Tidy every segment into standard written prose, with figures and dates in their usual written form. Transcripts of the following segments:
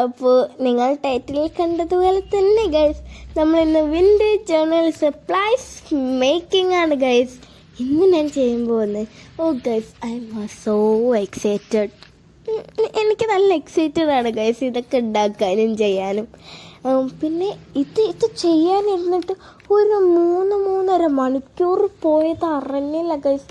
അപ്പോൾ നിങ്ങൾ ടൈറ്റിൽ കണ്ടതുപോലെ തന്നെ ഗൈസ്, നമ്മളിന്ന് വിൻറ്റേജ് ജേർണൽ സപ്ലൈസ് മേക്കിംഗ് ആണ് ഗൈസ് ഇന്ന് ഞാൻ ചെയ്യാൻ പോകുന്നത്. Oh guys, I was so excited. എനിക്ക് നല്ല എക്സൈറ്റഡ് ആണ് ഗൈസ് ഇതൊക്കെ ഉണ്ടാക്കാനും ചെയ്യാനും. പിന്നെ ഇത് ചെയ്യാനിരുന്നിട്ട് ഒരു 3-3.5 മണിക്കൂർ പോയത് അറിഞ്ഞില്ല ഗൈസ്.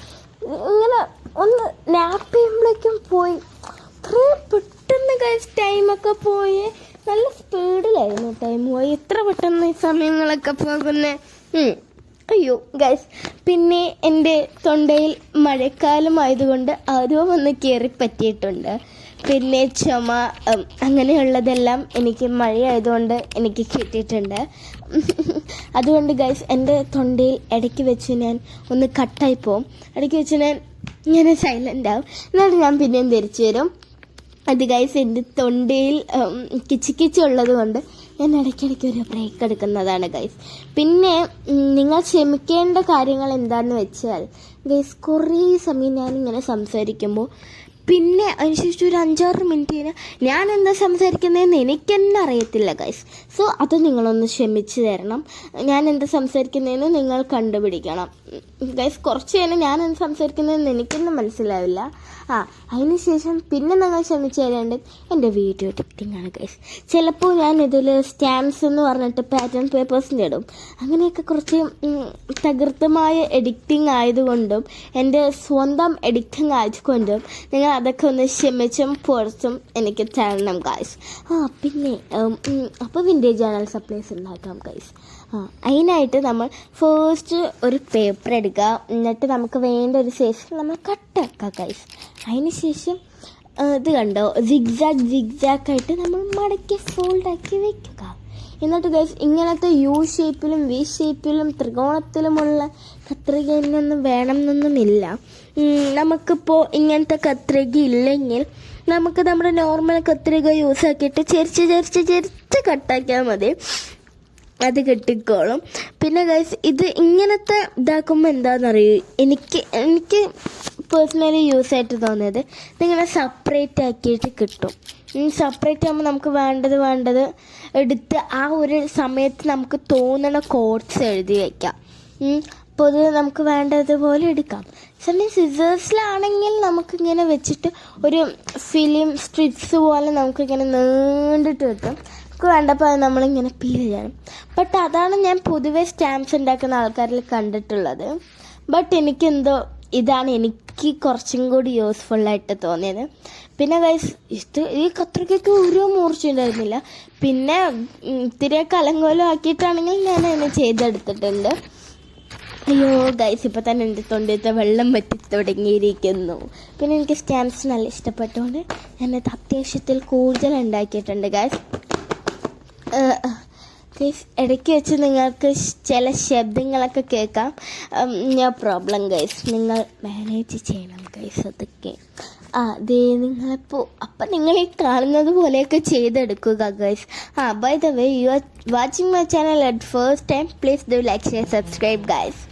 ഇങ്ങനെ ഒന്ന് നാപ്പ് ചെയ്യുമ്പോഴേക്കും പോയി. അത്രയും പെട്ടെന്ന് ഗൈസ് ടൈമൊക്കെ പോയി. നല്ല സ്പീഡിലായിരുന്നു ടൈം പോയി. എത്ര പെട്ടെന്ന് ഈ സമയങ്ങളൊക്കെ പോകുന്നത്. അയ്യോ ഗൈസ്, പിന്നെ എൻ്റെ തൊണ്ടയിൽ മഴക്കാലം ആയതുകൊണ്ട് ആരോ ഒന്ന് കയറി പറ്റിയിട്ടുണ്ട്. പിന്നെ ചുമ, അങ്ങനെയുള്ളതെല്ലാം എനിക്ക് മഴയായതുകൊണ്ട് എനിക്ക് കിട്ടിയിട്ടുണ്ട്. അതുകൊണ്ട് ഗൈസ് എൻ്റെ തൊണ്ടയിൽ ഇടയ്ക്ക് വെച്ച് ഞാൻ ഒന്ന് കട്ടായി പോവും. ഇടയ്ക്ക് വെച്ച് ഞാൻ സൈലൻ്റ് ആവും. എന്നിട്ട് ഞാൻ പിന്നെയും തിരിച്ചു വരും. അത് ഗൈസ് എൻ്റെ തൊണ്ടയിൽ കിച്ചുള്ളത് കൊണ്ട് ഞാൻ ഇടയ്ക്കിടയ്ക്ക് ഒരു ബ്രേക്ക് എടുക്കുന്നതാണ് ഗൈസ്. പിന്നെ നിങ്ങൾ ക്ഷമിക്കേണ്ട കാര്യങ്ങൾ എന്താണെന്ന് വെച്ചാൽ ഗൈസ്, കുറേ സമയം ഞാനിങ്ങനെ സംസാരിക്കുമ്പോൾ പിന്നെ അതിനുശേഷം ഒരു 5-6 മിനിറ്റിന് ഞാൻ എന്താ സംസാരിക്കുന്നതെന്ന് എനിക്ക് തന്നെ അറിയത്തില്ല ഗൈസ്. സോ അത് നിങ്ങളൊന്ന് ക്ഷമിച്ച് തരണം. ഞാൻ എന്താ സംസാരിക്കുന്നതെന്ന് നിങ്ങൾ കണ്ടുപിടിക്കണം ഗൈസ്. കുറച്ച് നേരം ഞാൻ എന്താ സംസാരിക്കുന്നതെന്ന് എനിക്കൊന്നും മനസ്സിലാവില്ല. അതിനുശേഷം പിന്നെ നിങ്ങൾ ക്ഷമിച്ച് തരേണ്ടത് എൻ്റെ വീഡിയോ എഡിറ്റിംഗ് ആണ് ഗൈസ്. ചിലപ്പോൾ ഞാൻ ഇതിൽ സ്റ്റാമ്പ്സ് എന്ന് പറഞ്ഞിട്ട് പാറ്റേൺ പേപ്പേഴ്സിൻ്റെ ഇടും. അങ്ങനെയൊക്കെ കുറച്ച് തകൃതമായ എഡിറ്റിംഗ് ആയതുകൊണ്ടും എൻ്റെ സ്വന്തം എഡിറ്റിംഗ് ആയതുകൊണ്ടും നിങ്ങൾ അതൊക്കെ ഒന്ന് ക്ഷമിച്ചും പൊറച്ചും എനിക്ക് തരണം ഗൈസ്. പിന്നെ അപ്പോൾ വിൻറ്റേജ് ജേർണൽ സപ്ലൈസ് ഉണ്ടാക്കാം ഗൈസ്. അതിനായിട്ട് നമ്മൾ ഫസ്റ്റ് ഒരു പേപ്പർ എടുക്കുക. എന്നിട്ട് നമുക്ക് വേണ്ട ഒരു സൈസിൽ നമ്മൾ കട്ടാക്കുക ഗൈസ്. അതിന് ശേഷം ഇത് കണ്ടോ, സിഗ്സാക്കായിട്ട് നമ്മൾ മടക്കി ഫോൾഡാക്കി വയ്ക്കുക. എന്നിട്ട് ഗൈസ്, ഇങ്ങനത്തെ യു ഷേപ്പിലും വി ഷേപ്പിലും ത്രികോണത്തിലുമുള്ള കത്രികയൊന്നും വേണമെന്നൊന്നുമില്ല. നമുക്കിപ്പോൾ ഇങ്ങനത്തെ കത്രിക ഇല്ലെങ്കിൽ നമുക്ക് നമ്മുടെ നോർമൽ കത്രിക യൂസ് ആക്കിയിട്ട് ചെരിച്ച് കട്ടാക്കിയാൽ മതി, അത് കിട്ടിക്കോളും. പിന്നെ ഗൈസ്, ഇത് ഇങ്ങനത്തെ ഇതാക്കുമ്പോൾ എന്താണെന്നറിയൂ, എനിക്ക് പേഴ്സണലി യൂസ് ആയിട്ട് തോന്നിയത് ഇതിങ്ങനെ സെപ്പറേറ്റ് ആക്കിയിട്ട് കിട്ടും. സെപ്പറേറ്റ് ആകുമ്പോൾ നമുക്ക് വേണ്ടത് എടുത്ത് ആ ഒരു സമയത്ത് നമുക്ക് തോന്നുന്ന കോഡ്സ് എഴുതി വയ്ക്കാം. അപ്പോൾ അത് നമുക്ക് വേണ്ടതുപോലെ എടുക്കാം. സമയം സിസേഴ്സിലാണെങ്കിൽ നമുക്കിങ്ങനെ വെച്ചിട്ട് ഒരു ഫിലിം സ്ട്രിപ്സ് പോലെ നമുക്കിങ്ങനെ നീണ്ടിട്ട് കിട്ടും. നമുക്ക് വേണ്ടപ്പോൾ അത് നമ്മളിങ്ങനെ പീൽ ചെയ്യണം. ബട്ട് അതാണ് ഞാൻ പൊതുവെ സ്റ്റാമ്പ്സ് ഉണ്ടാക്കുന്ന ആൾക്കാരിൽ കണ്ടിട്ടുള്ളത്. ബട്ട് എനിക്കെന്തോ ഇതാണ് എനിക്ക് കുറച്ചും കൂടി യൂസ്ഫുള്ളായിട്ട് തോന്നിയത്. പിന്നെ ഗൈസ്, ഈ കത്രികയ്ക്ക് ഒരു മൂർച്ച ഉണ്ടായിരുന്നില്ല. പിന്നെ ഇത്തിരിയൊക്കെ അലങ്കോലം ആക്കിയിട്ടാണെങ്കിൽ ഞാൻ അതിനെ ചെയ്തെടുത്തിട്ടുണ്ട്. അയ്യോ ഗൈസ്, ഇപ്പോൾ തന്നെ എൻ്റെ തൊണ്ടത്തെ വെള്ളം വറ്റി തുടങ്ങിയിരിക്കുന്നു. പിന്നെ എനിക്ക് സ്റ്റാമ്പ്സ് നല്ല ഇഷ്ടപ്പെട്ടുകൊണ്ട് ഞാനത് അത്യാവശ്യത്തിൽ കൂടുതൽ ഉണ്ടാക്കിയിട്ടുണ്ട് ഗൈസ്. ഗൈസ്, ഇടയ്ക്ക് വെച്ച് നിങ്ങൾക്ക് ചില ശബ്ദങ്ങളൊക്കെ കേൾക്കാം. നോ പ്രോബ്ലം ഗൈസ്, നിങ്ങൾ മാനേജ് ചെയ്യണം ഗൈസ് അതൊക്കെ. അതേ അപ്പം നിങ്ങൾ ഈ കാണുന്നത് പോലെയൊക്കെ ചെയ്തെടുക്കുക guys. By the way, you are watching my channel at first time, please do like, share, subscribe guys.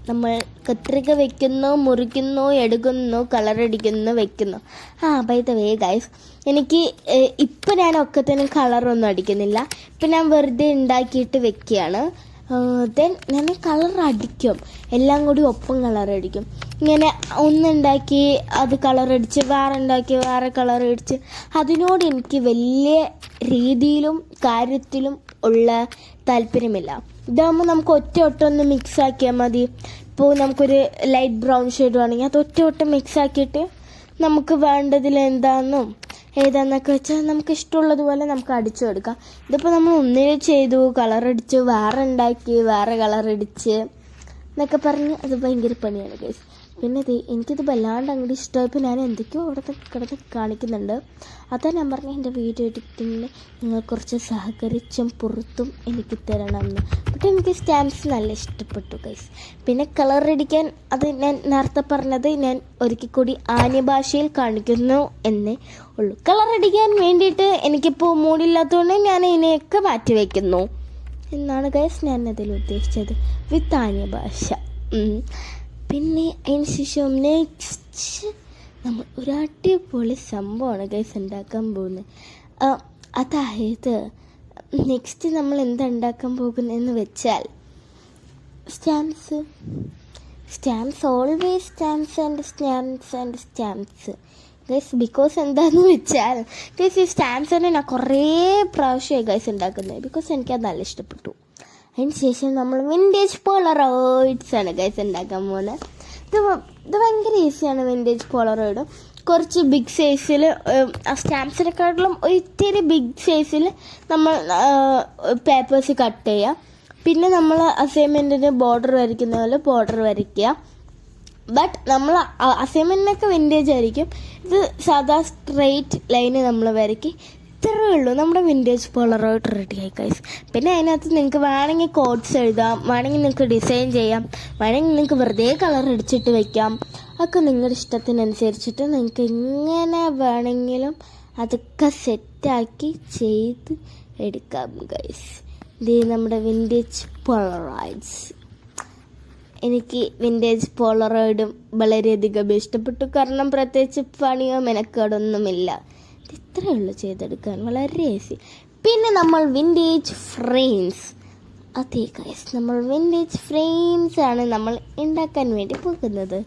നമ്മൾ കത്രിക വെക്കുന്നു, മുറിക്കുന്നു, എടുക്കുന്നു, കളറടിക്കുന്നു, വെക്കുന്നു. ബൈ ദ വേ ഗൈസ്, എനിക്ക് ഇപ്പം ഞാൻ ഒക്കത്തിനും കളറൊന്നും അടിക്കുന്നില്ല. ഇപ്പം ഞാൻ വെറുതെ ഉണ്ടാക്കിയിട്ട് വെക്കുകയാണ്. ഞാൻ കളർ അടിക്കും, എല്ലാം കൂടി ഒപ്പം കളറടിക്കും. ഇങ്ങനെ ഒന്നുണ്ടാക്കി അത് കളറടിച്ച് വേറെ കളറടിച്ച് അതിനോട് എനിക്ക് വലിയ രീതിയിലും കാര്യത്തിലും ഉള്ള താല്പര്യമില്ല. ഇതാകുമ്പോൾ നമുക്ക് ഒറ്റ മിക്സ് ആക്കിയാൽ മതി. ഇപ്പോൾ നമുക്കൊരു ലൈറ്റ് ബ്രൗൺ ഷെയ്ഡ് വേണമെങ്കിൽ അത് ഒറ്റ മിക്സ് നമുക്ക് വേണ്ടതിൽ എന്താണെന്നും ഏതാന്നൊക്കെ വെച്ചാൽ നമുക്ക് ഇഷ്ടമുള്ളതുപോലെ നമുക്ക് അടിച്ചു കൊടുക്കാം. ഇതിപ്പോൾ നമ്മൾ ഒന്നിൽ ചെയ്തു, കളറടിച്ചു, വേറെ ഉണ്ടാക്കി, വേറെ കളറടിച്ച് എന്നൊക്കെ പറഞ്ഞ് അത് ഭയങ്കര പണിയാണ് ഗൈസ്. പിന്നെ എനിക്കിത് വല്ലാണ്ട് അങ്ങോട്ട് ഇഷ്ടമായപ്പോൾ ഞാൻ എന്തൊക്കെയോ അവിടെ കിടന്ന് കാണിക്കുന്നുണ്ട്. അതാ ഞാൻ പറഞ്ഞ എൻ്റെ വീഡിയോ എഡിറ്റിങ്ങിന് നിങ്ങൾ കുറച്ച് സഹകരിച്ചും പുറത്തും എനിക്ക് തരണമെന്ന്. പക്ഷേ എനിക്ക് സ്റ്റാമ്പ്സ് നല്ല ഇഷ്ടപ്പെട്ടു ഗൈസ്. പിന്നെ കളർ അടിക്കാൻ അത് ഞാൻ നേരത്തെ പറഞ്ഞത് ഞാൻ ഒരിക്കൽ കൂടി ആംഗ്യ ഭാഷയിൽ കാണിക്കുന്നു എന്നേ ഉള്ളൂ. കളർ അടിക്കാൻ വേണ്ടിയിട്ട് എനിക്കിപ്പോൾ മൂടില്ലാത്തതുകൊണ്ട് ഞാൻ ഇതിനെയൊക്കെ മാറ്റി വയ്ക്കുന്നു എന്നാണ് ഗൈസ് ഞാൻ അതിൽ ഉദ്ദേശിച്ചത്, വിത്ത് ആംഗ്യ ഭാഷ. പിന്നെ അതിന് ശേഷം നെക്സ്റ്റ് നമ്മൾ ഒരു അടിപൊളി സംഭവമാണ് ഗൈസ് ഉണ്ടാക്കാൻ പോകുന്നത്. അതായത് നെക്സ്റ്റ് നമ്മൾ എന്തുണ്ടാക്കാൻ പോകുന്നതെന്ന് വെച്ചാൽ stamps always stamps guys. Because എന്താണെന്ന് വെച്ചാൽ ഗൈസ് ഈ സ്റ്റാമ്പ്സ് തന്നെ ഞാൻ കുറേ പ്രാവശ്യമായി ഗൈസ് ഉണ്ടാക്കുന്നത്. ബിക്കോസ് എനിക്കത് നല്ല ഇഷ്ടപ്പെട്ടു. അതിന് ശേഷം നമ്മൾ വിൻറ്റേജ് പോളറോയിഡ്സ് ആണ് ഗൈസ് ഉണ്ടാക്കാൻ പോകുന്നത്. ഇത് ഭയങ്കര ഈസിയാണ്. വിൻറ്റേജ് പോളറോയിഡ് കുറച്ച് ബിഗ് സൈസിൽ, ആ സ്റ്റാമ്പ്സിനെക്കാട്ടിലും ഒരിത്തിരി ബിഗ് സൈസിൽ നമ്മൾ പേപ്പേഴ്സ് കട്ട് ചെയ്യുക. പിന്നെ നമ്മൾ അസൈൻമെൻറ്റിന് ബോർഡർ വരയ്ക്കുന്ന പോലെ ബോർഡർ വരയ്ക്കുക. ബട്ട് നമ്മൾ അസൈൻമെൻറ്റിനൊക്കെ വിൻറ്റേജ് ആയിരിക്കും. ഇത് സാധാ സ്ട്രെയിറ്റ് ലൈന് നമ്മൾ വരയ്ക്കും. ഇത്രയേ ഉള്ളൂ, നമ്മുടെ വിൻറ്റേജ് പോളറോയിഡ് റെഡിയായി ഗൈസ്. പിന്നെ അതിനകത്ത് നിങ്ങൾക്ക് വേണമെങ്കിൽ കോഡ്സ് എഴുതാം, വേണമെങ്കിൽ നിങ്ങൾക്ക് ഡിസൈൻ ചെയ്യാം, വേണമെങ്കിൽ നിങ്ങൾക്ക് വെറുതെ കളർ അടിച്ചിട്ട് വെക്കാം. അതൊക്കെ നിങ്ങളുടെ ഇഷ്ടത്തിനനുസരിച്ചിട്ട് നിങ്ങൾക്ക് എങ്ങനെ വേണമെങ്കിലും അതൊക്കെ സെറ്റാക്കി ചെയ്ത് എടുക്കാം ഗൈസ്. ഇത് നമ്മുടെ വിൻറ്റേജ് പോളറോയിഡ്സ്. എനിക്ക് വിൻറ്റേജ് പോളറോയിഡും വളരെയധികം ഇഷ്ടപ്പെട്ടു. കാരണം പ്രത്യേകിച്ച് പണിയോ മെനക്കേടൊന്നുമില്ല. ഇത്രയേ ഉള്ളൂ ചെയ്തെടുക്കാൻ, വളരെ ഈസി. പിന്നെ നമ്മൾ വിൻറ്റേജ് ഫ്രെയിംസ്, അതെ ഗൈസ്, നമ്മൾ വിൻറ്റേജ് ഫ്രെയിംസ് ആണ് നമ്മൾ ഉണ്ടാക്കാൻ വേണ്ടി പോകുന്നത്.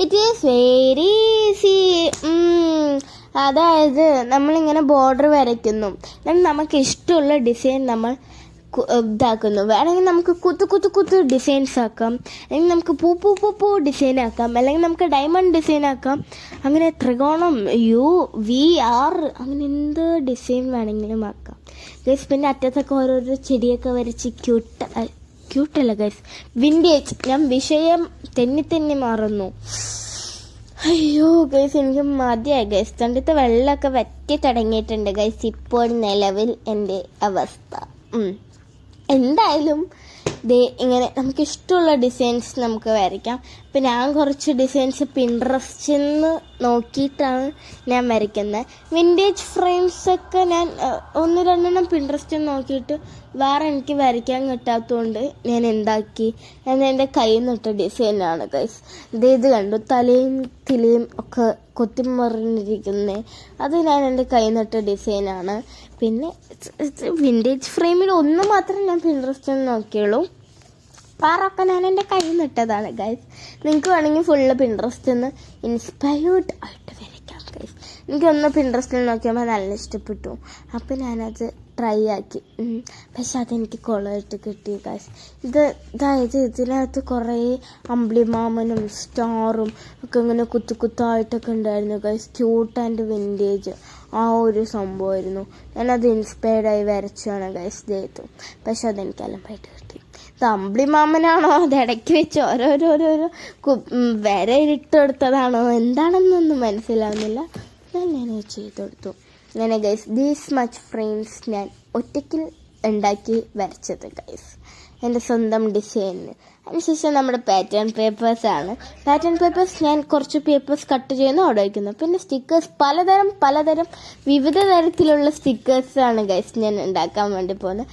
It is very easy. അതായത് നമ്മളിങ്ങനെ ബോർഡർ വരയ്ക്കുന്നു, നമുക്ക് ഇഷ്ടമുള്ള ഡിസൈൻ നമ്മൾ ഇതാക്കുന്നു. വേണമെങ്കിൽ നമുക്ക് കുത്തു ഡിസൈൻസ് ആക്കാം, അല്ലെങ്കിൽ നമുക്ക് പൂ ഡിസൈൻ ആക്കാം, അല്ലെങ്കിൽ നമുക്ക് ഡയമണ്ട് ഡിസൈൻ ആക്കാം. അങ്ങനെ ത്രികോണം, VR, അങ്ങനെ എന്ത് ഡിസൈൻ വേണമെങ്കിലും ആക്കാം ഗൈസ്. പിന്നെ അറ്റത്തൊക്കെ ഓരോരോ ചെടിയൊക്കെ വരച്ച് ക്യൂട്ടല്ല ഗൈസ്, വിൻറ്റേജ്. ഞാൻ വിഷയം തെന്നി മാറുന്നു. അയ്യോ ഗൈസ്, എനിക്ക് മതിയായി ഗൈസ്. തണ്ടത്തെ വെള്ളമൊക്കെ വറ്റി തുടങ്ങിയിട്ടുണ്ട് ഗൈസ് ഇപ്പോൾ നിലവിൽ എൻ്റെ അവസ്ഥ. എന്തായാലും ഇങ്ങനെ നമുക്ക് ഇഷ്ടമുള്ള ഡിസൈൻസ് നമുക്ക് വരയ്ക്കാം. ഇപ്പം ഞാൻ കുറച്ച് ഡിസൈൻസ് പിൻട്രസ്റ്റിൽ നിന്ന് നോക്കിയിട്ടാണ് ഞാൻ വരയ്ക്കുന്നത്. വിൻറ്റേജ് ഫ്രെയിംസൊക്കെ ഞാൻ 1-2 പിൻട്രസ്റ്റിൽ നോക്കിയിട്ട് വേറെ എനിക്ക് വരയ്ക്കാൻ കിട്ടാത്തതുകൊണ്ട് ഞാൻ എന്താക്കി, ഞാൻ എൻ്റെ കയ്യിൽ നിന്നിട്ട ഡിസൈനാണ് ഗൈസ്. ഇത് കണ്ടു, തലയും തിലയും ഒക്കെ കൊത്തിമറിഞ്ഞിരിക്കുന്നത്, അത് ഞാൻ എൻ്റെ കയ്യിൽ നിന്നിട്ട ഡിസൈനാണ്. പിന്നെ വിൻറ്റേജ് ഫ്രെയിമിൽ ഒന്ന് മാത്രം ഞാൻ പിൻട്രസ്റ്റിൽ നോക്കിയുള്ളൂ, വേറൊക്കെ ഞാൻ എൻ്റെ കയ്യിൽ നിന്നിട്ടതാണ് ഗൈസ്. നിങ്ങൾക്ക് വേണമെങ്കിൽ ഫുള്ള് പിൻട്രസ്റ്റിൽ നിന്ന് ഇൻസ്പയർഡ് ആയിട്ട് വരയ്ക്കാം ഗൈസ്. എനിക്കൊന്ന് പിൻട്രസ്റ്റിൽ നോക്കിയപ്പോൾ നല്ല ഇഷ്ടപ്പെട്ടു, അപ്പോൾ ഞാനത് ട്രൈ ആക്കി. പക്ഷെ അതെനിക്ക് കൊളമായിട്ട് കിട്ടി ഗൈസ്. അതായത് ഇതിനകത്ത് കുറേ അമ്പിളിമാമനും സ്റ്റാറും ഒക്കെ ഇങ്ങനെ കുത്തായിട്ടൊക്കെ ഉണ്ടായിരുന്നു ഗൈസ്. ക്യൂട്ട് ആൻഡ് വിൻറ്റേജ് ആ ഒരു സംഭവമായിരുന്നു. ഞാനത് ഇൻസ്പയർഡായി വരച്ചാണ് ഗൈസ് ചെയ്തു. പക്ഷെ അതെനിക്ക് അലമ്പായിട്ട് കിട്ടി. ഇത് അമ്പിളിമാമനാണോ, അത് ഇടയ്ക്ക് വെച്ച് ഓരോരോ വര ഇട്ടെടുത്തതാണോ എന്താണെന്നൊന്നും മനസ്സിലാവുന്നില്ല. ഞാൻ ചെയ്ത് കൊടുത്തു. അങ്ങനെ ഗൈസ്, ദീസ് മച്ച് ഫ്രെയിംസ് ഞാൻ ഒറ്റയ്ക്ക് ഉണ്ടാക്കി വരച്ചത് ഗൈസ്, എൻ്റെ സ്വന്തം ഡിസൈനിന്. അതിനുശേഷം നമ്മുടെ പാറ്റേൺ പേപ്പേഴ്സാണ്. പാറ്റേൺ പേപ്പേഴ്സ് ഞാൻ കുറച്ച് പേപ്പേഴ്സ് കട്ട് ചെയ്യുന്നു, അവിടെ വയ്ക്കുന്നു. പിന്നെ സ്റ്റിക്കേഴ്സ്, പലതരം വിവിധ തരത്തിലുള്ള സ്റ്റിക്കേഴ്സാണ് ഗൈസ് ഞാൻ ഉണ്ടാക്കാൻ വേണ്ടി പോകുന്നത്.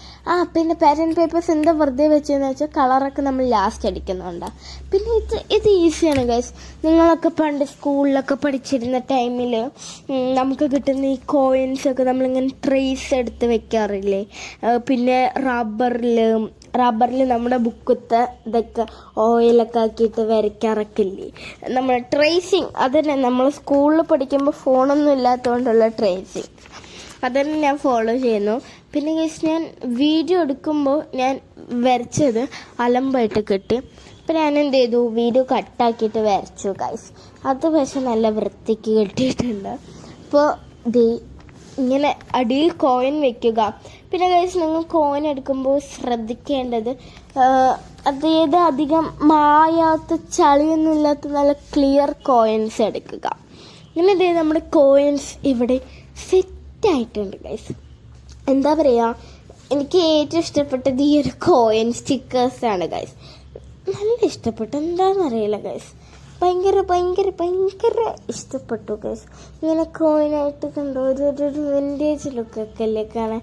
പിന്നെ പാറ്റേൺ പേപ്പേഴ്സ് എന്താ വെറുതെ വെച്ചതെന്ന് വെച്ചാൽ കളറൊക്കെ നമ്മൾ ലാസ്റ്റ് അടിക്കുന്നുണ്ടാണ്. പിന്നെ ഇത് ഈസിയാണ് ഗൈസ്. നിങ്ങളൊക്കെ പണ്ട് സ്കൂളിലൊക്കെ പഠിച്ചിരുന്ന ടൈമിൽ നമുക്ക് കിട്ടുന്ന ഈ കോയിൻസൊക്കെ നമ്മളിങ്ങനെ ട്രേസ് എടുത്ത് വെക്കാറില്ലേ. പിന്നെ റബ്ബറിൽ നമ്മുടെ ബുക്കത്തെ ഇതൊക്കെ ഓയിലൊക്കെ ആക്കിയിട്ട് വരയ്ക്കാറൊക്കെ ഇല്ലേ, നമ്മൾ ട്രേസിങ്. അതന്നെ നമ്മൾ സ്കൂളിൽ പഠിക്കുമ്പോൾ ഫോണൊന്നും ഇല്ലാത്തതുകൊണ്ടുള്ള ട്രേസിങ്, അതന്നെ ഞാൻ ഫോളോ ചെയ്യുന്നു. പിന്നെ ഗൈസ്, ഞാൻ വീഡിയോ എടുക്കുമ്പോൾ ഞാൻ വരച്ചത് അലമ്പായിട്ട് കിട്ടി. അപ്പോൾ ഞാൻ എന്ത് ചെയ്തു, വീഡിയോ കട്ടാക്കിയിട്ട് വരച്ചു ഗൈസ്. അത് പക്ഷെ നല്ല വൃത്തിക്ക് കിട്ടിയിട്ടുണ്ട്. അപ്പോൾ ഇങ്ങനെ അടിയിൽ കോയിൻ വെക്കുക. പിന്നെ ഗൈസ്, നിങ്ങൾ കോയിൻ എടുക്കുമ്പോൾ ശ്രദ്ധിക്കേണ്ടത്, അതായത് അധികം മായാത്ത ചളിയൊന്നും ഇല്ലാത്ത നല്ല ക്ലിയർ കോയിൻസ് എടുക്കുക. ഇങ്ങനെ നമ്മുടെ കോയിൻസ് ഇവിടെ സെറ്റായിട്ടുണ്ട് ഗൈസ്. എന്താ പറയുക, എനിക്ക് ഏറ്റവും ഇഷ്ടപ്പെട്ടത് ഈ ഒരു കോയിൻ സ്റ്റിക്കേഴ്സാണ് ഗൈസ്. നല്ല ഇഷ്ടപ്പെട്ടു, എന്താണെന്നറിയില്ല ഗൈസ്. ഭയങ്കര ഭയങ്കര ഭയങ്കര ഇഷ്ടപ്പെട്ടു ഗൈസ്. ഇങ്ങനെ കോയിനായിട്ട് കണ്ടു ഒരു വിൻറ്റേജ് ലുക്കൊക്കെ അല്ലേ കാണാൻ.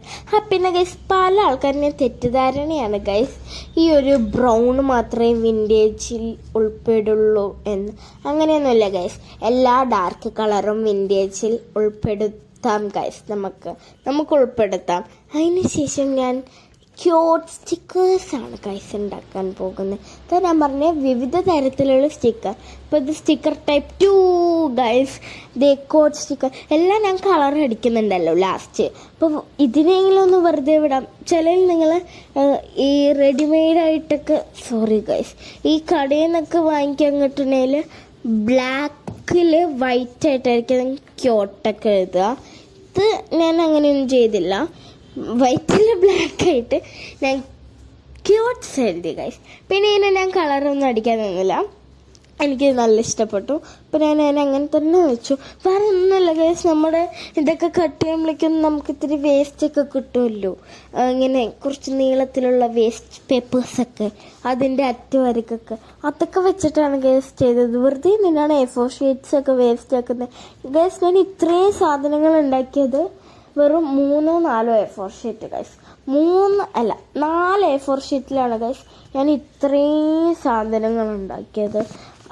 പിന്നെ ഗൈസ് പല ആൾക്കാരുടെ തെറ്റിദ്ധാരണയാണ് ഗൈസ് ഈ ഒരു ബ്രൗൺ മാത്രമേ വിൻറ്റേജിൽ ഉൾപ്പെടുള്ളൂ എന്ന്. അങ്ങനെയൊന്നുമില്ല ഗൈസ്, എല്ലാ ഡാർക്ക് കളറും വിൻറ്റേജിൽ ഉൾപ്പെടുത്താം ഗൈസ്. നമുക്ക് ഉൾപ്പെടുത്താം. അതിന് ശേഷം ഞാൻ ക്യൂട്ട് സ്റ്റിക്കേഴ്സാണ് ഗൈസ് ഉണ്ടാക്കാൻ പോകുന്നത്. അത് ഞാൻ പറഞ്ഞ വിവിധ തരത്തിലുള്ള സ്റ്റിക്കർ. ഇപ്പോൾ ഇത് sticker type 2 guys. Coat sticker എല്ലാം ഞാൻ കളർ അടിക്കുന്നുണ്ടല്ലോ ലാസ്റ്റ്. അപ്പോൾ ഇതിനെങ്കിലും ഒന്ന് വെറുതെ വിടാം. ചിലതിൽ നിങ്ങൾ ഈ റെഡിമെയ്ഡായിട്ടൊക്കെ സോറി ഗൈസ് ഈ കടയിൽ നിന്നൊക്കെ വാങ്ങിക്കാൻ കിട്ടുന്നതിൽ ബ്ലാക്കിൽ വൈറ്റ് ആയിട്ടായിരിക്കും ക്യൂട്ടൊക്കെ എഴുതുക. ഇത് ഞാൻ അങ്ങനെയൊന്നും ചെയ്തില്ല. വൈറ്റിൽ ബ്ലാക്കായിട്ട് ഞാൻ ക്യൂട്ട്സ് എഴുതി ഗൈസ്. പിന്നെ ഇതിനെ ഞാൻ കളറൊന്നും അടിക്കാൻ നിന്നില്ല. എനിക്ക് നല്ല ഇഷ്ടപ്പെട്ടു. അപ്പോൾ ഞാൻ അതിനെ അങ്ങനെ തന്നെ വെച്ചു. വേറെ ഒന്നുമില്ല ഗൈസ്, നമ്മുടെ ഇതൊക്കെ കട്ട് ചെയ്യുമ്പോഴേക്കും നമുക്ക് ഇത്തിരി വേസ്റ്റൊക്കെ കിട്ടുമല്ലോ. ഇങ്ങനെ കുറച്ച് നീളത്തിലുള്ള വേസ്റ്റ് പേപ്പേഴ്സൊക്കെ അതിൻ്റെ അറ്റുവരക്കൊക്കെ അതൊക്കെ വെച്ചിട്ടാണ് ഗൈസ് ചെയ്തത്. വെറുതെ നിന്നാണ് A4 ഷീറ്റ്സൊക്കെ വേസ്റ്റ് ആക്കുന്നത് ഗൈസ്. ഞാൻ ഇത്രയും സാധനങ്ങൾ ഉണ്ടാക്കിയത് വെറും 3-4 A4 sheet guys. 4 A4 ഷീറ്റിലാണ് guys ഞാൻ ഇത്രയും സാധനങ്ങൾ ഉണ്ടാക്കിയത്.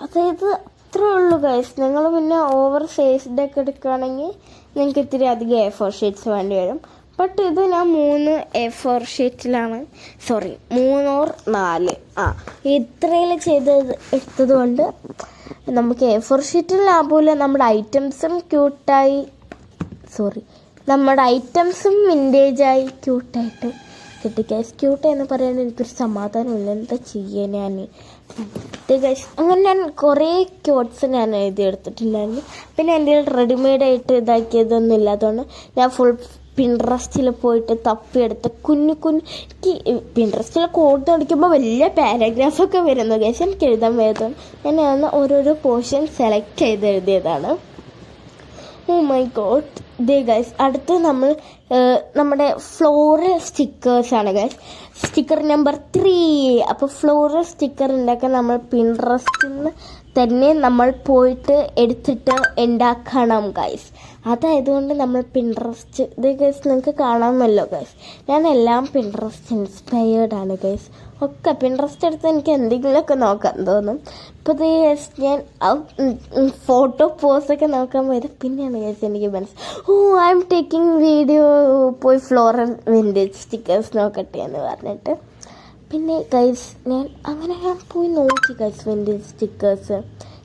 അതായത് അത്രേ ഉള്ളൂ ഗൈസ്. നിങ്ങൾ പിന്നെ ഓവർ സൈസ്ഡൊക്കെ എടുക്കുകയാണെങ്കിൽ നിങ്ങൾക്ക് ഇത്തിരി അധികം A4 ഷീറ്റ്സ് വേണ്ടി വരും. ബട്ട് ഇത് ഞാൻ 3 A4 ഷീറ്റിലാണ് 3 or 4 ഇത്രയിൽ എടുത്തത് കൊണ്ട് നമുക്ക് A4 ഷീറ്റിൽ ലാഭമില്ല. നമ്മുടെ ഐറ്റംസും വിൻറ്റേജായി ക്യൂട്ടായിട്ട് കിട്ടി ഗൈസ്. ക്യൂട്ട് എന്ന് പറയാൻ എനിക്കൊരു സമാധാനമില്ല. എന്താ ചെയ്യുക ഞാൻ ഗൈസ്. അങ്ങനെ ഞാൻ കുറേ ക്യൂട്ട്സ് ഞാൻ എഴുതിയെടുത്തിട്ടുണ്ടായിരുന്നു. പിന്നെ എൻ്റെ റെഡിമെയ്ഡായിട്ട് ഇതാക്കിയതൊന്നും ഇല്ലാത്തതുകൊണ്ട് ഞാൻ ഫുൾ പിൻട്രസ്റ്റിൽ പോയിട്ട് തപ്പിയെടുത്ത് കുഞ്ഞു പിൻട്രസ്റ്റിൽ കോഡ് അടിക്കുമ്പോൾ വലിയ പാരഗ്രാഫൊക്കെ വരുന്നു ഗൈസ്. എനിക്ക് എഴുതാൻ വരുന്നത് ഞാൻ ഓരോരോ പോർഷൻ സെലക്ട് ചെയ്ത് എഴുതിയതാണ്. Oh my god. ദേ ഗൈസ് അടുത്ത് നമ്മുടെ ഫ്ലോറൽ സ്റ്റിക്കേഴ്സാണ് ഗൈസ്. Sticker number 3. അപ്പോൾ ഫ്ലോറൽ സ്റ്റിക്കർ ഉണ്ടാക്കാൻ നമ്മൾ പിൻട്രസ്റ്റിൽ നിന്ന് തന്നെ നമ്മൾ പോയിട്ട് എടുത്തിട്ട് ഉണ്ടാക്കണം ഗൈസ്. അതായതുകൊണ്ട് നമ്മൾ പിൻട്രസ്റ്റ് ഇത് ഗൈസ് നിങ്ങൾക്ക് കാണാമല്ലോ ഗൈസ്. ഞാൻ എല്ലാം പിൻട്രസ്റ്റ് ഇൻസ്പയർഡാണ് ഗൈസ്. ഒക്കെ പിൻട്രസ്റ്റ് എടുത്ത് എനിക്ക് എന്തെങ്കിലുമൊക്കെ നോക്കാൻ തോന്നും. ഇപ്പോൾ ഗൈസ് ഞാൻ ഫോട്ടോ പോസൊക്കെ നോക്കാൻ പോയത് പിന്നെയാണ് ഗൈസ് എനിക്ക് ഐ എം ടേക്കിംഗ് വീഡിയോ പോയി ഫ്ലോറൽ വിൻറ്റേജ് സ്റ്റിക്കേഴ്സ് നോക്കട്ടെ എന്ന് പറഞ്ഞിട്ട് പിന്നെ ഗൈസ് ഞാൻ പോയി നോക്കി ഗൈസ്. വിൻറ്റേജ് സ്റ്റിക്കേഴ്സ്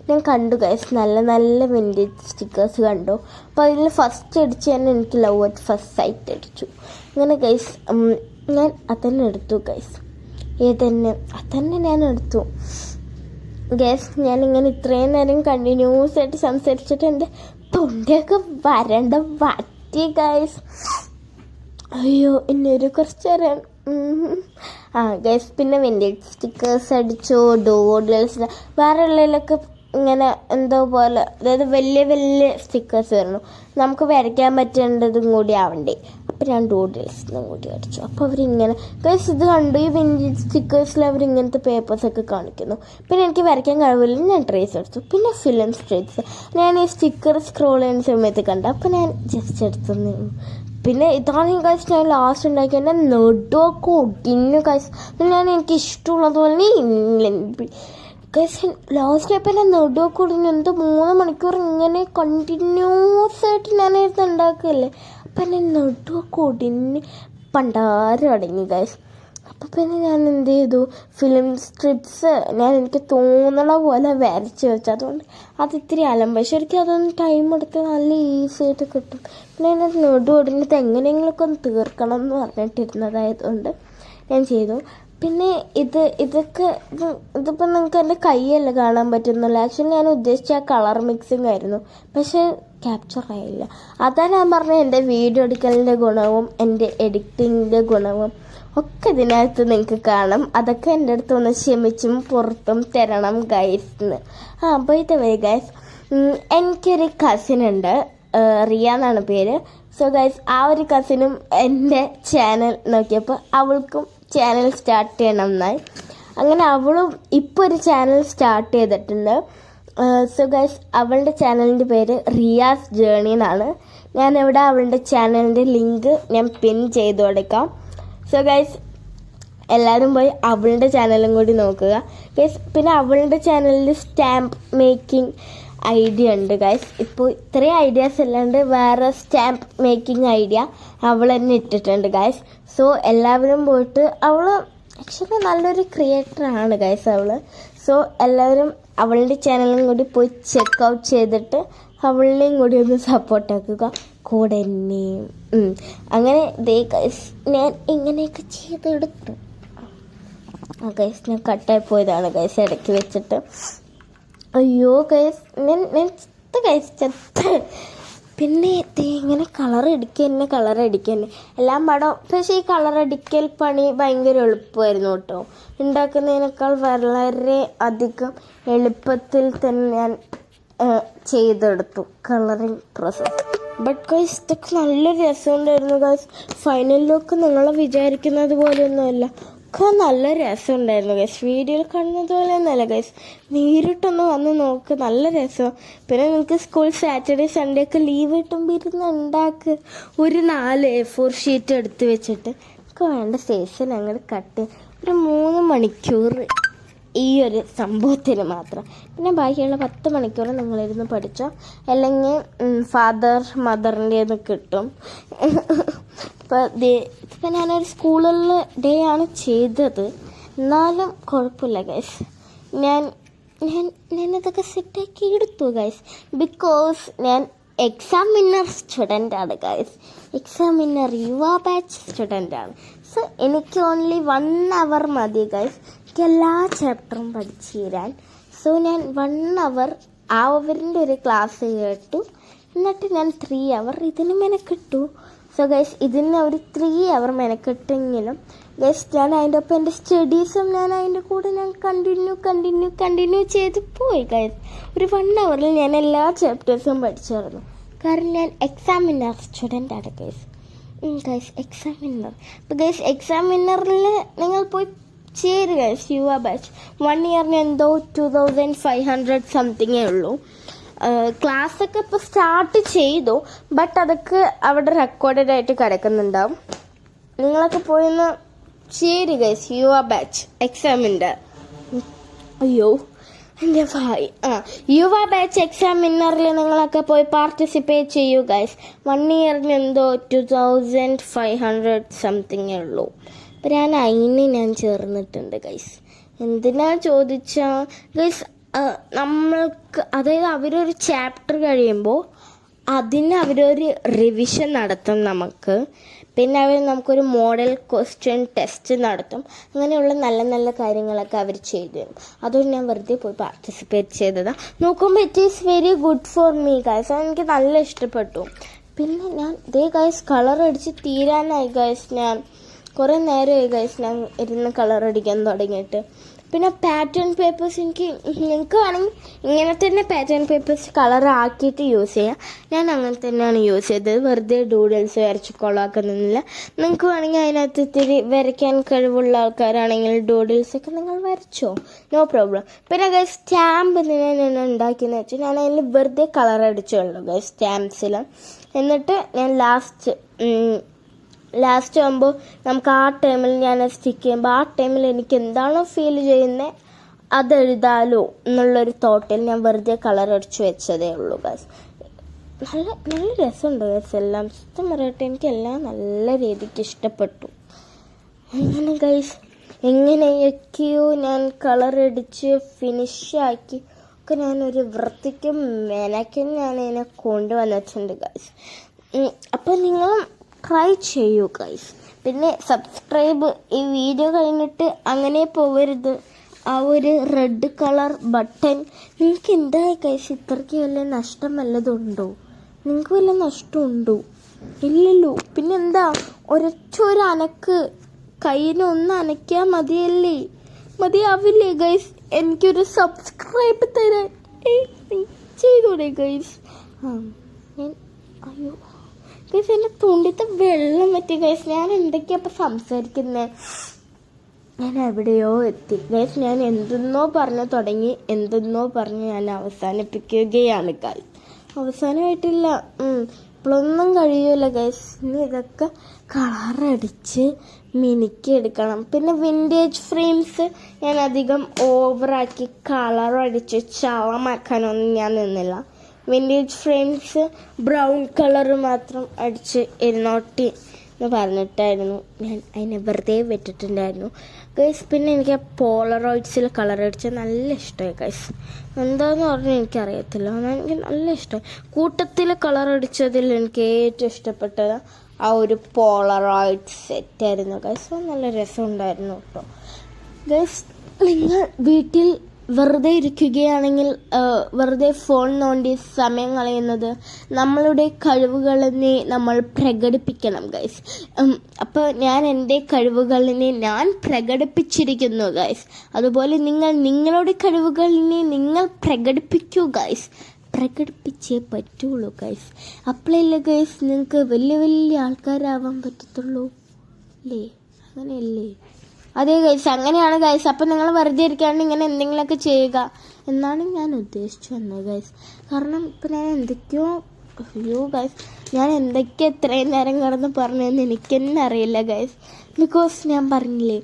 ഞാൻ കണ്ടു ഗൈസ്. നല്ല നല്ല വിൻറ്റേജ് സ്റ്റിക്കേഴ്സ് കണ്ടു. അപ്പോൾ അതിൽ ഫസ്റ്റ് അടിച്ച് തന്നെ എനിക്ക് ലവ് അറ്റ് ഫസ്റ്റ് സൈറ്റ് അടിച്ചു. അങ്ങനെ ഗൈസ് ഞാൻ അതന്നെ എടുത്തു ഗൈസ്. അതന്നെ ഞാൻ എടുത്തു ഗൈസ്. ഞാനിങ്ങനെ ഇത്രയും നേരം കണ്ടിന്യൂസ് ആയിട്ട് സംസാരിച്ചിട്ട് എൻ്റെ തൊണ്ടയൊക്കെ വരണ്ട വറ്റി ഗൈസ്. അയ്യോ ഇന്നൊരു കുറച്ച് നേരം ഗൈസ്. പിന്നെ വിൻറ്റേജ് സ്റ്റിക്കേഴ്സ് അടിച്ചു. ഡോഡൽസ് വേറെ ഉള്ളതിലൊക്കെ ഇങ്ങനെ എന്തോ പോലെ അതായത് വലിയ വലിയ സ്റ്റിക്കേഴ്സ് വരണം. നമുക്ക് വരയ്ക്കാൻ പറ്റേണ്ടതും കൂടി ആവണ്ടേ. അപ്പോൾ ഞാൻ ഡോഡൽസിനും കൂടി അടിച്ചു. അപ്പോൾ അവരിങ്ങനെ ഗൈസ് ഇത് കണ്ടു. ഈ വിൻറ്റേജ് സ്റ്റിക്കേഴ്സിൽ അവരിങ്ങനത്തെ പേപ്പേഴ്സൊക്കെ കാണിക്കുന്നു. പിന്നെ എനിക്ക് വരയ്ക്കാൻ കഴിവില്ല. ഞാൻ ട്രേസ് എടുത്തു. പിന്നെ ഫിലിം സ്ട്രീറ്റ്സ് ഞാൻ ഈ സ്റ്റിക്കർ സ്ക്രോൾ ചെയ്യുന്ന സമയത്ത് കണ്ടു. അപ്പോൾ ഞാൻ ജസ്റ്റ് എടുത്തു. പിന്നെ ഇതാണ് ഗൈസ് ഞാൻ ലാസ്റ്റ് ഉണ്ടാക്കി. എൻ്റെ നെടുവൊക്കെ ഒടിഞ്ഞു ഗൈസ്. എനിക്ക് ഇഷ്ടമുള്ളതുപോലെ ഗൈസ് ലാസ്റ്റ് ആയപ്പോൾ എൻ്റെ നെടുവൊക്കെ ഒടിഞ്ഞു. എന്തോ 3 മണിക്കൂർ ഇങ്ങനെ കണ്ടിന്യൂസ് ആയിട്ട് ഞാനിത് ഉണ്ടാക്കുകയല്ലേ. അപ്പം എൻ്റെ നെടുവൊക്കെ ഒടിഞ്ഞ് പണ്ടാരം അടങ്ങി ഗൈസ്. അപ്പോൾ പിന്നെ ഞാൻ എന്ത് ചെയ്തു, ഫിലിം സ്ട്രിപ്സ് എനിക്ക് തോന്നണ പോലെ വരച്ച് വെച്ചു. അതുകൊണ്ട് അത് ഇത്തിരി അലമ്പ. ശരിക്കും അതൊന്ന് ടൈം എടുത്ത് നല്ല ഈസി ആയിട്ട് കിട്ടും. പിന്നെ എൻ്റെ നെടു ഒടിഞ്ഞിട്ട് എങ്ങനെയെങ്കിലുമൊക്കെ ഒന്ന് തീർക്കണം എന്ന് പറഞ്ഞിട്ടിരുന്നതായതുകൊണ്ട് ഞാൻ ചെയ്തു. പിന്നെ ഇതിപ്പോൾ നിങ്ങൾക്ക് എൻ്റെ കൈയല്ല കാണാൻ പറ്റുന്നില്ല. ആക്ച്വലി ഞാൻ ഉദ്ദേശിച്ച ആ കളർ മിക്സിങ് ആയിരുന്നു, പക്ഷേ ക്യാപ്ചർ ആയില്ല. അതാണ് ഞാൻ പറഞ്ഞ എൻ്റെ വീഡിയോ എടുക്കലിൻ്റെ ഗുണവും എൻ്റെ എഡിറ്റിങ്ങിൻ്റെ ഗുണവും ഒക്കെ ഇതിനകത്ത് നിങ്ങൾക്ക് കാണാം. അതൊക്കെ എൻ്റെ അടുത്ത് ഒന്ന് ക്ഷമിച്ചും പുറത്തും തരണം guys. By the way guys, എനിക്കൊരു കസിൻ ഉണ്ട്, റിയ എന്നാണ് പേര്. സോ ഗൈസ് ആ ഒരു കസിനും എൻ്റെ ചാനൽ നോക്കിയപ്പോൾ അവൾക്കും ചാനൽ സ്റ്റാർട്ട് ചെയ്യണം എന്നായി. അങ്ങനെ അവളും ഇപ്പോൾ ഒരു ചാനൽ സ്റ്റാർട്ട് ചെയ്തിട്ടുണ്ട്. സോ ഗൈസ്, അവളുടെ ചാനലിൻ്റെ പേര് റിയാസ് ജേണി എന്നാണ്. ഞാനിവിടെ അവളുടെ ചാനലിൻ്റെ ലിങ്ക് ഞാൻ പിൻ ചെയ്ത് കൊടുക്കാം. സോ ഗൈസ്, എല്ലാവരും പോയി അവളുടെ ചാനലും കൂടി നോക്കുക ഗൈസ്. പിന്നെ അവളുടെ ചാനലിൽ സ്റ്റാമ്പ് മേക്കിംഗ് ഐഡിയ ഉണ്ട് ഗൈസ്. ഇപ്പോൾ ഇത്രയും ഐഡിയാസ് അല്ലാണ്ട് വേറെ സ്റ്റാമ്പ് മേക്കിംഗ് ഐഡിയ അവൾ തന്നെ ഇട്ടിട്ടുണ്ട് ഗൈസ്. സോ എല്ലാവരും പോയിട്ട്, അവൾ ആക്ച്വലി നല്ലൊരു ക്രിയേറ്ററാണ് ഗൈസ് അവൾ. സോ എല്ലാവരും അവളുടെ ചാനലും കൂടി പോയി ചെക്കൗട്ട് ചെയ്തിട്ട് അവളിനെയും കൂടി ഒന്ന് സപ്പോർട്ടാക്കുക, കൂടെ എന്നെയും. അങ്ങനെ ദേ ഗൈസ്, ഞാൻ ഇങ്ങനെയൊക്കെ ചെയ്തെടുത്തു. ഗൈസ്, ഞാൻ കട്ടായി പോയതാണ് ഗൈസ് ഇടയ്ക്ക് വെച്ചിട്ട്. അയ്യോ ഗൈസ്, ഞാൻ ചത്ത. പിന്നെ ഇങ്ങനെ കളർ അടിക്കുക എല്ലാം പടം. പക്ഷേ ഈ കളർ അടിക്കൽ പണി ഭയങ്കര എളുപ്പമായിരുന്നു കേട്ടോ. ഉണ്ടാക്കുന്നതിനേക്കാൾ വളരെ അധികം എളുപ്പത്തിൽ തന്നെ ഞാൻ ചെയ്തെടുത്തു കളറിങ് പ്രോസസ്. ബട്ട് ഗൈസ്, ഇതൊക്കെ നല്ലൊരു രസമുണ്ടായിരുന്നു ഗൈസ്. ഫൈനൽ ലുക്ക് നിങ്ങൾ വിചാരിക്കുന്നത് പോലെയൊന്നുമല്ല, ഒക്കെ നല്ല രസമുണ്ടായിരുന്നു ഗൈസ്. വീഡിയോയിൽ കാണുന്നത് പോലെ ഒന്നുമല്ല ഗൈസ്, നേരിട്ടൊന്ന് വന്ന് നോക്ക്, നല്ല രസമാണ്. പിന്നെ നിങ്ങൾക്ക് സ്കൂൾ സാറ്റർഡേ സൺഡേ ഒക്കെ ലീവ് കിട്ടുമ്പോൾ ഇരുന്ന് ഉണ്ടാക്കുക. ഒരു 4 A4 ഷീറ്റ് എടുത്ത് വെച്ചിട്ട് നമുക്ക് വേണ്ട സൈസിൽ അങ്ങോട്ട് കട്ട്. ഒരു 3 മണിക്കൂർ ഈ ഒരു സംഭവത്തിന് മാത്രം. പിന്നെ ബാക്കിയുള്ള 10 മണിക്കൂർ നിങ്ങളിരുന്ന് പഠിച്ചോ, അല്ലെങ്കിൽ ഫാദർ മദറിൻ്റെ കിട്ടും. ഇപ്പം ഞാനൊരു സ്കൂളിൽ ഡേ ആണ് ചെയ്തത്, എന്നാലും കുഴപ്പമില്ല ഗൈസ്. ഞാനിതൊക്കെ സെറ്റാക്കി എടുത്തു ഗൈസ്. ബിക്കോസ് ഞാൻ എക്സാം വിന്നർ സ്റ്റുഡൻ്റാണ് ഗൈസ്. എക്സാം വിന്നർ യുവ ബാച്ച് സ്റ്റുഡൻ്റാണ്. സോ എനിക്ക് ഓൺലി 1 hour മതി ഗൈസ് എനിക്ക് എല്ലാ ചാപ്റ്ററും പഠിച്ചു തരാൻ. സോ ഞാൻ 1 hour ആ അവറിൻ്റെ ഒരു ക്ലാസ് കേട്ടു. എന്നിട്ട് ഞാൻ 3 hour ഇതിന് മെനക്കെട്ടു. സോ ഗൈസ്, ഇതിന് ഒരു 3 hour മെനക്കെട്ടെങ്കിലും ഗൈസ്, ഞാൻ അതിൻ്റെ ഒപ്പം എൻ്റെ സ്റ്റഡീസും ഞാൻ അതിൻ്റെ കൂടെ ഞാൻ കണ്ടിന്യൂ ചെയ്ത് പോയി ഗൈസ്. ഒരു 1 hour ഞാൻ എല്ലാ ചാപ്റ്റേഴ്സും പഠിച്ചിരുന്നു. കാരണം ഞാൻ എക്സാം വിന്നർ സ്റ്റുഡൻ്റാണ് ഗൈസ്. Exam winner. അപ്പോൾ ഗൈസ്, എക്സാം വിന്നറിൽ നിങ്ങൾ പോയി ചേരുക ഗൈസ്. യുവ ബാച്ച് 1 yearന് എന്തോ 2500 സംതിങ്ങേ ഉള്ളൂ. ക്ലാസ്സൊക്കെ ഇപ്പോൾ സ്റ്റാർട്ട് ചെയ്തു, ബട്ട് അതൊക്കെ അവിടെ റെക്കോർഡഡ് ആയിട്ട് കിടക്കുന്നുണ്ടാവും. നിങ്ങളൊക്കെ പോയിന്ന് ചേരുക ഗൈസ്, യുവ ബാച്ച് എക്സാമിൻ്റെ. അയ്യോ എൻ്റെ ഭായി. യുവ ബാച്ച് എക്സാം വിന്നറിൽ നിങ്ങളൊക്കെ പോയി പാർട്ടിസിപ്പേറ്റ് ചെയ്യൂ ഗൈസ്. 1 yearന് എന്തോ 2500 സംതിങ്ങേ ഉള്ളൂ. അപ്പം ഞാൻ ചേർന്നിട്ടുണ്ട് ഗൈസ്. എന്തിനാ ചോദിച്ചാൽ ഗൈസ്, നമ്മൾക്ക് അതായത് അവരൊരു ചാപ്റ്റർ കഴിയുമ്പോൾ അതിന് അവരൊരു റിവിഷൻ നടത്തും നമുക്ക്. പിന്നെ അവർ നമുക്കൊരു മോഡൽ ക്വസ്റ്റ്യൻ ടെസ്റ്റ് നടത്തും. അങ്ങനെയുള്ള നല്ല നല്ല കാര്യങ്ങളൊക്കെ അവർ ചെയ്തു തരും. അതുകൊണ്ട് ഞാൻ വെറുതെ പോയി പാർട്ടിസിപ്പേറ്റ് ചെയ്തതാണ്. നോക്കുമ്പോൾ it is very good for me guys. അതെനിക്ക് നല്ല ഇഷ്ടപ്പെട്ടു. പിന്നെ ഞാൻ ഇതേ ഗൈസ് കളർ അടിച്ച് തീരാനായി ഗൈസ്. ഞാൻ കുറേ നേരമായി ഗൈസ് ഞാൻ ഇരുന്ന് കളർ അടിക്കാൻ തുടങ്ങിയിട്ട്. പിന്നെ പാറ്റേൺ പേപ്പേഴ്സ് നിങ്ങൾക്ക് വേണമെങ്കിൽ ഇങ്ങനെ തന്നെ പാറ്റേൺ പേപ്പേഴ്സ് കളർ ആക്കിയിട്ട് യൂസ് ചെയ്യാം. ഞാൻ അങ്ങനെ തന്നെയാണ് യൂസ് ചെയ്തത്. വെറുതെ ഡൂഡിൽസ് വരച്ച് കൊളാക്കുന്നില്ല. നിങ്ങൾക്ക് വേണമെങ്കിൽ അതിനകത്ത് ഇത്തിരി വരയ്ക്കാൻ കഴിവുള്ള ആൾക്കാരാണെങ്കിൽ ഡൂഡിൽസൊക്കെ നിങ്ങൾ വരച്ചോ, നോ പ്രോബ്ലം. പിന്നെ ഗൈസ്, സ്റ്റാമ്പ് ഞാൻ ഉണ്ടാക്കിയെന്ന് വെച്ചാൽ ഞാൻ അതിൽ വെറുതെ കളർ അടിച്ചുള്ളൂ ഗൈസ് സ്റ്റാമ്പ്സിൽ. എന്നിട്ട് ഞാൻ ലാസ്റ്റ് ആകുമ്പോൾ നമുക്ക് ആ ടൈമിൽ ഞാൻ സ്റ്റിക്ക് ചെയ്യുമ്പോൾ ആ ടൈമിൽ എനിക്ക് എന്താണോ ഫീൽ ചെയ്യുന്നത് അതെഴുതാലോ എന്നുള്ളൊരു തോട്ടിൽ ഞാൻ വെറുതെ കളർ അടിച്ച് വെച്ചതേ ഉള്ളൂ ഗൈസ്. നല്ല രസമുണ്ട് ഗൈസ്. എല്ലാം സത്യം പറയട്ടെ, എനിക്കെല്ലാം നല്ല രീതിക്ക് ഇഷ്ടപ്പെട്ടു. അങ്ങനെ ഗൈസ്, എങ്ങനെയൊക്കെയോ ഞാൻ കളർ അടിച്ച് ഫിനിഷാക്കി ഒക്കെ ഞാനൊരു വൃത്തിക്കും മെനക്കും ഞാൻ ഇതിനെ കൊണ്ടുവന്നിട്ടുണ്ട് ഗൈസ്. അപ്പോൾ നിങ്ങളും ട്രൈ ചെയ്യൂ ഗൈസ്. പിന്നെ സബ്സ്ക്രൈബ്, ഈ വീഡിയോ കഴിഞ്ഞിട്ട് അങ്ങനെ പോവരുത്. ആ ഒരു റെഡ് കളർ ബട്ടൺ നിങ്ങൾക്ക് എന്തായി ഗൈസ്? ഇത്രയ്ക്ക് വല്ല നഷ്ടം വല്ലതുണ്ടോ? നിങ്ങൾക്ക് വല്ല നഷ്ടമുണ്ടോ? ഇല്ലല്ലോ. പിന്നെന്താ, ഒരൊറ്റൊരു അനക്ക് കയ്യിനൊന്ന് അനക്കിയാൽ മതിയാവില്ലേ ഗൈസ് എനിക്കൊരു സബ്സ്ക്രൈബ് തരാൻ? ചെയ്തൂടെ ഗൈസ്? അയ്യോ ഗൈസ്, എൻ്റെ തൊണ്ടിത്തെ വെള്ളം പറ്റി ഗൈസ്. ഞാൻ എന്തൊക്കെയാ ഇപ്പം സംസാരിക്കുന്നത്? ഞാൻ എവിടെയോ എത്തി ഗൈസ്. ഞാൻ എന്തെന്നോ പറഞ്ഞു തുടങ്ങി, എന്തെന്നോ പറഞ്ഞ് ഞാൻ അവസാനിപ്പിക്കുകയാണ് ഗൈസ്. അവസാനമായിട്ടില്ല, ഇപ്പോഴൊന്നും കഴിയൂല ഗൈസ്. ഇനി ഇതൊക്കെ കളറടിച്ച് മിനുക്കി എടുക്കണം. പിന്നെ വിൻറ്റേജ് ഫ്രെയിംസ് ഞാൻ അധികം ഓവറാക്കി കളറടിച്ച് ചളമാക്കാനൊന്നും ഞാൻ നിന്നില്ല. വിൻറ്റേജ് ഫ്രെയിംസ് ബ്രൗൺ കളറ് മാത്രം അടിച്ച് ഇരുന്നോട്ടി എന്ന് പറഞ്ഞിട്ടായിരുന്നു ഞാൻ അതിനെ വെറുതെ വിട്ടിട്ടുണ്ടായിരുന്നു ഗൈസ്. പിന്നെ എനിക്ക് പോളറോയിഡ്സിൽ കളർ അടിച്ചാൽ നല്ല ഇഷ്ടമായി ഗൈസ്. എന്താണെന്ന് പറഞ്ഞാൽ എനിക്കറിയത്തില്ല, എനിക്ക് നല്ല ഇഷ്ടമായി. കൂട്ടത്തിൽ കളർ അടിച്ചതിൽ എനിക്ക് ഏറ്റവും ഇഷ്ടപ്പെട്ടത് ആ ഒരു പോളറോയിഡ് സെറ്റായിരുന്നു ഗൈസ്. നല്ല രസമുണ്ടായിരുന്നു കേട്ടോ ഗൈസ്. നിങ്ങൾ വീട്ടിൽ വെറുതെ ഇരിക്കുകയാണെങ്കിൽ വെറുതെ ഫോൺ നോണ്ടി സമയം കളയുന്നത് നമ്മളുടെ കഴിവുകളിനെ നമ്മൾ പ്രകടിപ്പിക്കണം ഗൈസ്. അപ്പോൾ ഞാൻ എൻ്റെ കഴിവുകളിനെ ഞാൻ പ്രകടിപ്പിച്ചിരിക്കുന്നു ഗൈസ്. അതുപോലെ നിങ്ങൾ നിങ്ങളുടെ കഴിവുകളിനെ നിങ്ങൾ പ്രകടിപ്പിക്കൂ ഗൈസ്. പ്രകടിപ്പിച്ചേ പറ്റുള്ളൂ ഗൈസ്. അപ്പോഴല്ലേ ഗൈസ് നിങ്ങൾക്ക് വലിയ വലിയ ആൾക്കാരാവാൻ പറ്റത്തുള്ളൂ അല്ലേ? അങ്ങനെയല്ലേ? അതെ ഗൈസ്, അങ്ങനെയാണ് ഗൈസ്. അപ്പം നിങ്ങൾ വെറുതെ ഇരിക്കാണ്ട് ഇങ്ങനെ എന്തെങ്കിലുമൊക്കെ ചെയ്യുക എന്നാണ് ഞാൻ ഉദ്ദേശിച്ചു വന്നത് ഗൈസ്. കാരണം ഇപ്പം ഞാൻ എന്തൊക്കെയോ ഗൈസ്, ഞാൻ എന്തൊക്കെ എത്രയും നേരം കിടന്ന് പറഞ്ഞതെന്ന് എനിക്ക് തന്നെ അറിയില്ല ഗൈസ്. ബിക്കോസ് ഞാൻ പറഞ്ഞില്ലേ,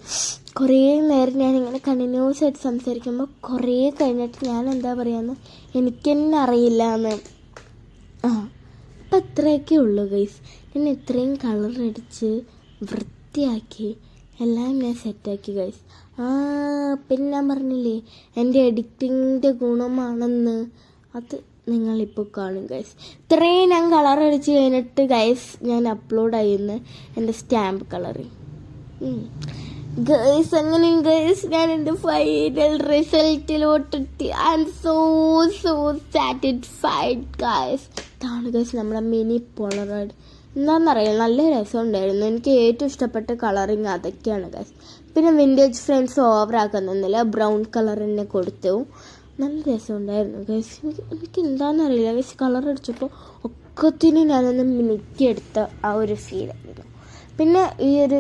കുറേ നേരം ഞാനിങ്ങനെ കണ്ടിന്യൂസ് ആയിട്ട് സംസാരിക്കുമ്പോൾ കുറേ കഴിഞ്ഞിട്ട് ഞാൻ എന്താ പറയുകയെന്ന് എനിക്ക് തന്നെ അറിയില്ല എന്ന്. അപ്പം അത്രയൊക്കെ ഉള്ളൂ ഗൈസ്. ഞാൻ ഇത്രയും കളറടിച്ച് വൃത്തിയാക്കി എല്ലാം ഞാൻ സെറ്റാക്കി ഗൈസ്. പിന്നെ ഞാൻ പറഞ്ഞില്ലേ എൻ്റെ എഡിറ്റിങ്ങിൻ്റെ ഗുണമാണെന്ന്, അത് നിങ്ങളിപ്പോൾ കാണും ഗൈസ്. ഇത്രയും ഞാൻ കളർ അടിച്ച് കഴിഞ്ഞിട്ട് ഗൈസ് ഞാൻ അപ്ലോഡ് ചെയ്യുന്ന എൻ്റെ സ്റ്റാമ്പ് കളറിങ് ഗൈസ്. അങ്ങനെ ഗൈസ് ഞാൻ എൻ്റെ ഫൈനൽ റിസൾട്ടിലോട്ടെത്തി. I am so satisfied guys. ഇതാണ് ഗൈസ് നമ്മുടെ മിനി പോളറോയിഡ്. എന്താണെന്നറിയാം, നല്ല രസമുണ്ടായിരുന്നു. എനിക്ക് ഏറ്റവും ഇഷ്ടപ്പെട്ട കളറിങ് അതൊക്കെയാണ് ഗൈസ്. പിന്നെ വിൻറ്റേജ് ഫ്രെയിംസ് ഓവറാക്കുന്നില്ല, ബ്രൗൺ കളർ തന്നെ കൊടുത്തു. നല്ല രസമുണ്ടായിരുന്നു ഗൈസ്. എനിക്ക് എന്താണെന്നറിയില്ല ഗൈസ്, കളർ അടിച്ചപ്പോൾ ഒക്കത്തിനും ഞാനൊന്ന് മിനുക്കിയെടുത്ത ആ ഒരു ഫീലായിരുന്നു. പിന്നെ ഈ ഒരു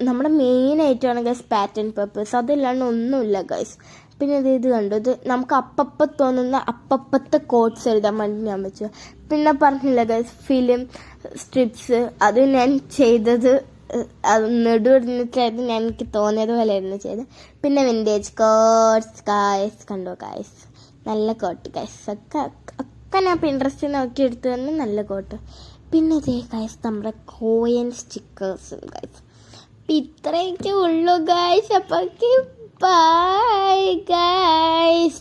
നമ്മുടെ മെയിൻ ഐറ്റമാണ് ഗൈസ് പാറ്റേൺ പേപ്പേഴ്സ്. അതില്ലാണ്ട് ഒന്നുമില്ല ഗൈസ്. പിന്നെ ഇത് കണ്ടു, ഇത് നമുക്ക് അപ്പപ്പം തോന്നുന്ന അപ്പത്തെ കോട്ട്സ് എഴുതാൻ വേണ്ടി ഞാൻ വെച്ചു. പിന്നെ പറഞ്ഞില്ല ഗൈസ് ഫിലിം സ്ട്രിപ്സ്, അത് ഞാൻ ചെയ്തത് അത് നെടുവെടുന്നിട്ടായിരുന്നു, ഞാൻ എനിക്ക് തോന്നിയത് പോലെയായിരുന്നു ചെയ്തത്. പിന്നെ വിൻറ്റേജ് കോട്ട്സ് ഗൈസ്, കണ്ടോ ഗൈസ്, നല്ല കോട്ട് ഗൈസ്. ഒക്കെ ഞാൻ പിൻട്രസ്റ്റ് നോക്കി എടുത്തു തന്നെ നല്ല കോട്ട്. പിന്നെ ഇതേ ഗൈസ് നമ്മുടെ കോയിൻ സ്റ്റിക്കേഴ്സും ഗൈസ്. ഇത്രയൊക്കെ ഉള്ളൂ ഗൈസ്. അപ്പോൾ ബൈ ഗൈസ്.